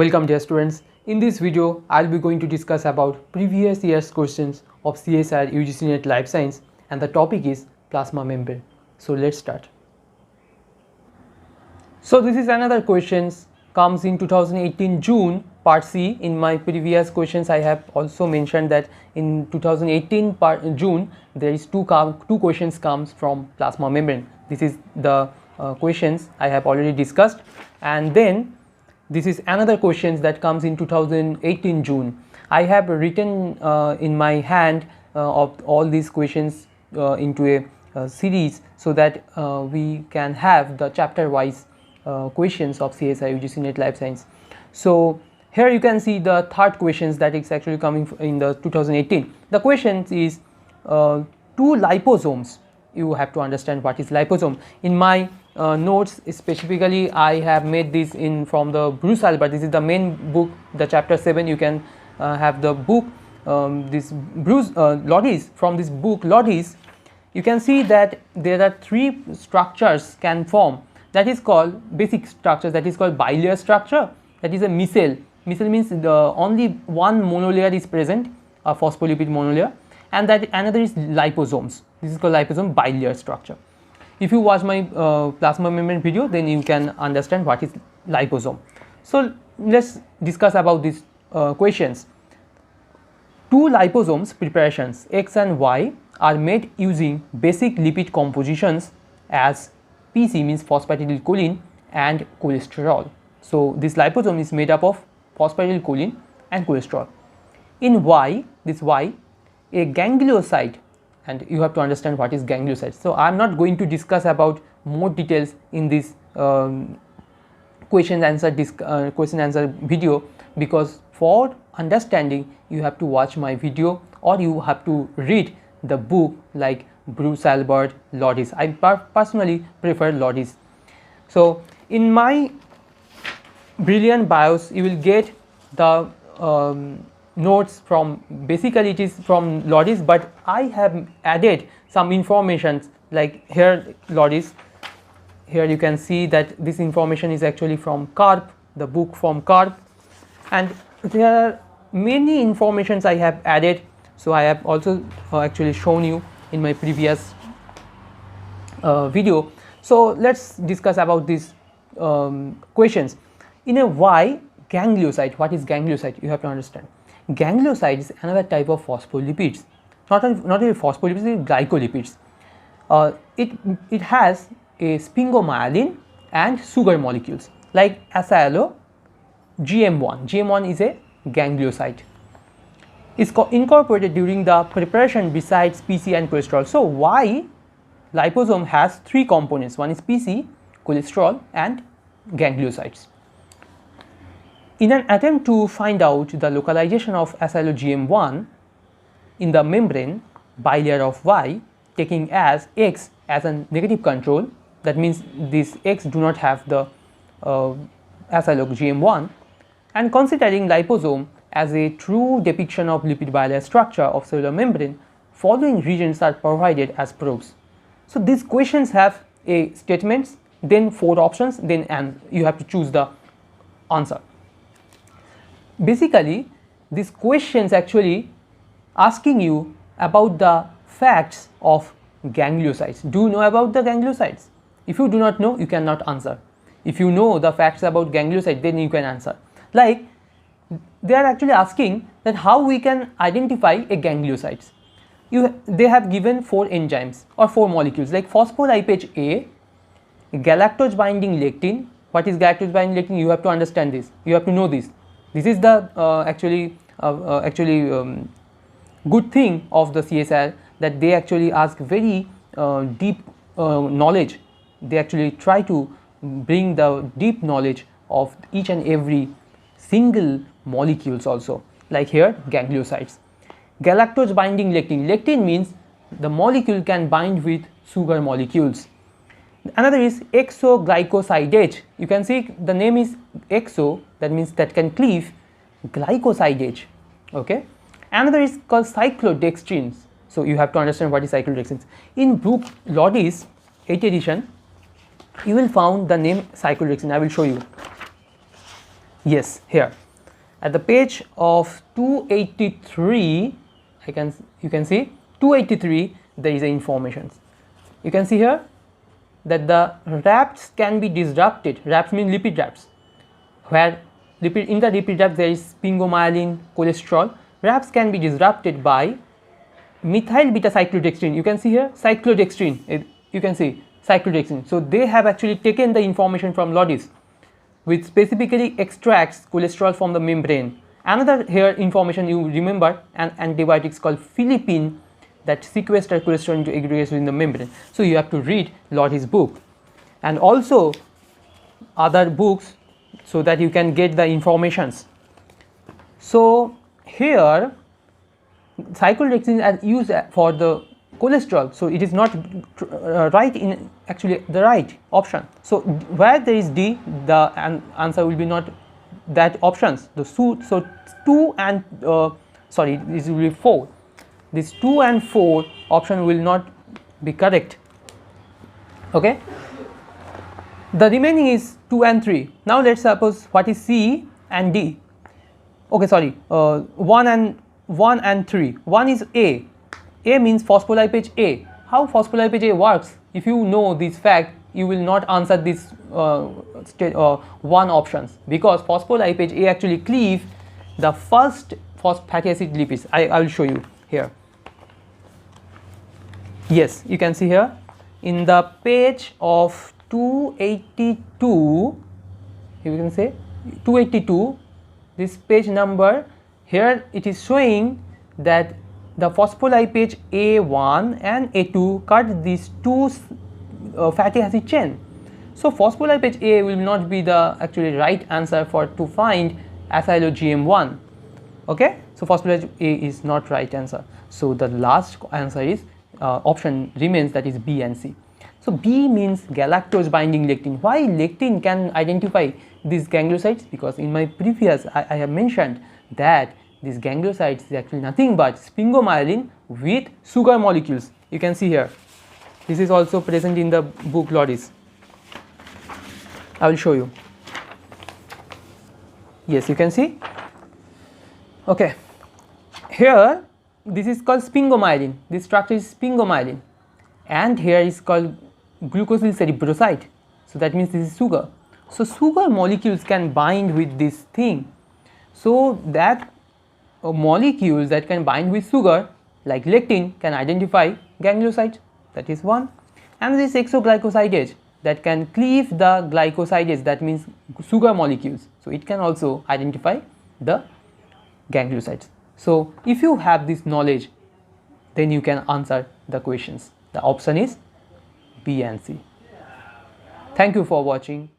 Welcome dear students. In this video, I'll be going to discuss about previous year's questions of CSIR-UGC NET Life Science, and the topic is plasma membrane. So let's start. So this is another questions comes in 2018 June part C. In my previous questions I have also mentioned that in 2018 June there is two questions comes from plasma membrane. This is the questions I have already discussed, and then this is another questions that comes in 2018 June. I have written in my hand of all these questions into a series so that we can have the chapter wise questions of CSIR-UGC NET Life Science. So here you can see the third questions that is actually coming in the 2018. The questions is two liposomes. You have to understand what is liposome. In my notes specifically I have made this in from the Bruce Albert. This is the main book, the chapter 7. You can have the book this Bruce Lodis. From this book Lodis you can see that there are three structures can form, that is called basic structures, that is called bilayer structure, that is a micelle. Micelle means the only one monolayer is present, a phospholipid monolayer, and that another is liposomes. This is called liposome bilayer structure. If you watch my plasma membrane video, then you can understand what is liposome. So let's discuss about these questions. Two liposomes preparations X and Y are made using basic lipid compositions as PC means phosphatidylcholine and cholesterol. So this liposome is made up of phosphatidylcholine and cholesterol. In Y, this Y, a ganglioside, and you have to understand what is ganglioside. So I am not going to discuss about more details in this question answer video, because for understanding you have to watch my video or you have to read the book like Bruce Albert, Lodis. I personally prefer Lodis. So in my brilliant bios you will get the notes from, basically it is from Lodis, but I have added some informations like here Lodis. Here you can see that this information is actually from Karp, the book from Karp, and there are many informations I have added. So I have also actually shown you in my previous video. So let's discuss about these questions. In a Y, ganglioside, what is ganglioside? You have to understand. Ganglioside is another type of phospholipids, not only phospholipids, it is glycolipids. It has a sphingomyelin and sugar molecules like acylo GM1. GM1 is a ganglioside. Is incorporated during the preparation besides PC and cholesterol. So Y liposome has three components. One is PC, cholesterol and gangliosides. In an attempt to find out the localization of acylo GM1 in the membrane bilayer of Y, taking as X as a negative control, that means this X do not have the acylo GM1, and considering liposome as a true depiction of lipid bilayer structure of cellular membrane, following regions are provided as probes. So these questions have a statements, then 4 options, then and you have to choose the answer. Basically these questions actually asking you about the facts of gangliosides. Do you know about the gangliosides? If you do not know, you cannot answer. If you know the facts about ganglioside, then you can answer. Like they are actually asking that how we can identify a gangliosides. They have given 4 enzymes or 4 molecules like phospholipase A, galactose binding lectin. What is galactose binding lectin? You have to understand this. You have to know this. This is the good thing of the CSIR, that they actually ask very deep knowledge. They actually try to bring the deep knowledge of each and every single molecules also, like here gangliosides. Galactose binding lectin. Lectin means the molecule can bind with sugar molecules. Another is exoglycosidase. You can see the name is exo, that means that can cleave, glycosidase. Okay. Another is called cyclodextrins. So you have to understand what is cyclodextrins. In book Lodis 8th edition, you will found the name cyclodextrin. I will show you. Yes, here at the page of 283, you can see 283 there is a information. You can see here that the rafts can be disrupted. Rafts mean lipid rafts, where in the lipid raft there is sphingomyelin, cholesterol. Rafts can be disrupted by methyl beta cyclodextrin. You can see here cyclodextrin. You can see cyclodextrin. So they have actually taken the information from Lodis, which specifically extracts cholesterol from the membrane. Another here information you remember, an antibiotics called philippine that sequester cholesterol into aggregates within the membrane. So you have to read Lodis book and also other books so that you can get the informations. So here cyclodextrin are used for the cholesterol, so it is not right in actually the right option. So where there is D, the answer will be not that options. So 2 and sorry, this will be 4. This 2 and 4 option will not be correct. Okay, the remaining is 2 and 3. Now let's suppose what is C and D. Okay, sorry, 1 and 3. 1 is A. A means phospholipase A. How phospholipase A works? If you know this fact, you will not answer this one options, because phospholipase A actually cleave the first fatty acid lipids. I will show you here. Yes, you can see here in the page of 282, you can say 282, this page number, here it is showing that the phospholipase A1 and A2 cut these two fatty acid chain. So phospholipase A will not be the actually right answer to find acylo-GM1. Okay, so phospholipase A is not right answer. So the last answer is option remains, that is B and C. So B means galactose binding lectin. Why lectin can identify these gangliosides? Because in my previous I have mentioned that these gangliosides is actually nothing but sphingomyelin with sugar molecules. You can see here. This is also present in the book Lodis. I will show you. Yes, you can see. Okay, here this is called sphingomyelin. This structure is sphingomyelin, and here is called glucosyl cerebroside. So that means this is sugar. So sugar molecules can bind with this thing. So that molecules that can bind with sugar like lectin can identify gangliosides. That is one. And this exoglycosidase that can cleave the glycosidase, that means sugar molecules. So it can also identify the gangliosides. So if you have this knowledge, then you can answer the questions. The option is B and C. Thank you for watching.